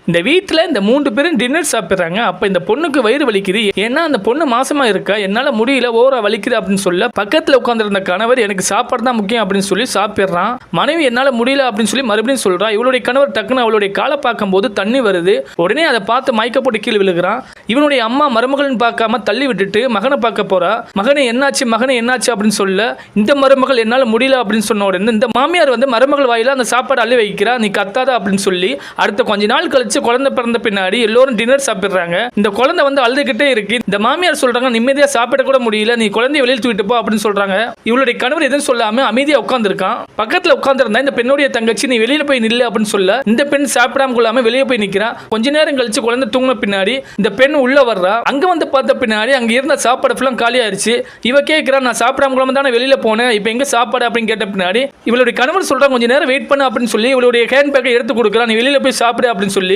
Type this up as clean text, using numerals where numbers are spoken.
இந்த வீட்டில் இந்த 3 பேரும் டின்னர் சாப்பிட்றாங்க. அப்போ இந்த பொண்ணுக்கு வயிறு வலிக்குது. ஏன்னா அந்த பொண்ணு மாசமா இருக்கா, என்னால் முடியல, ஓவரா வலிக்குது அப்படின்னு சொல்ல பக்கத்தில் உட்காந்துருந்த கணவர் எனக்கு சாப்பாடு தான் முக்கியம் அப்படின்னு சொல்லி சாப்பிட்றான். மனைவி என்னால் முடியல அப்படின்னு சொல்லி மறுபடியும் சொல்றா. இவளுடைய கணவர் டக்குன்னு அவளுடைய காலை பார்க்கும்போது தண்ணி வருது. உடனே அதை பார்த்து மயக்க போட்டு கீழே விழுகிறான். இவனுடைய அம்மா மருமகள்னு பார்க்காம தள்ளி விட்டுட்டு மகனை பார்க்க போறா. மகனை என்னாச்சு அப்படின்னு சொல்ல இந்த மருமகள் என்னால் முடியல அப்படின்னு சொன்ன உடனே இந்த மாமியார் மருமகள் வாயில அந்த சாப்பாடு அள்ளி வைக்கிறா. நீ கத்தாத அப்படின்னு சொல்லி அடுத்த கொஞ்ச நாள் கழிச்சு குழந்தை பிறந்த பின்னாடி எல்லோரும் டின்னர் சாப்பிடுறாங்க. இந்த குழந்தை அழுதுகிட்டே இருக்கு. இந்த மாமியார் சொல்றாங்க நிம்மதியா சாப்பிட கூட முடியல, நீ குழந்தைய வெளியில் தூக்கிட்டு போ அப்படின்னு சொல்றாங்க. இவளுடைய கணவர் எதுவும் சொல்லாம அமைதியா உட்கார்ந்து இருக்கான். பக்கத்துல உட்கார்ந்து இருந்தா இந்த பெண்ணுடைய தங்கச்சி நீ வெளியில போய் நில்லு அப்படின்னு சொல்ல இந்த பெண் சாப்பிடாம கொள்ளாம வெளியே போய் நிக்கிறா. கொஞ்ச நேரம் கழிச்சு குழந்தை தூங்கின பின்னாடி இந்த பெண் உள்ள வர்றா. அங்க பார்த்த பின்னாடி அங்க இருந்த சாப்பாடு ஃபுல்லா காலி ஆயிருச்சு. இவ கேட்கிறா நான் சாப்பிடாம கொள்ளாம தானே வெளியில போனேன், இப்ப எங்க சாப்பாடு அப்படின்னு கேட்ட பின்னாடி இவளுடைய கணவர் சொல்றாங்க கொஞ்ச நேரம் வெயிட் பண்ணு அப்படின்னு சொல்லி இவளுடைய ஹேண்ட் பேக்கை எடுத்து கொடுக்குறா. நீ வெளியில போய் சாப்பிடு அப்படின்னு சொல்லி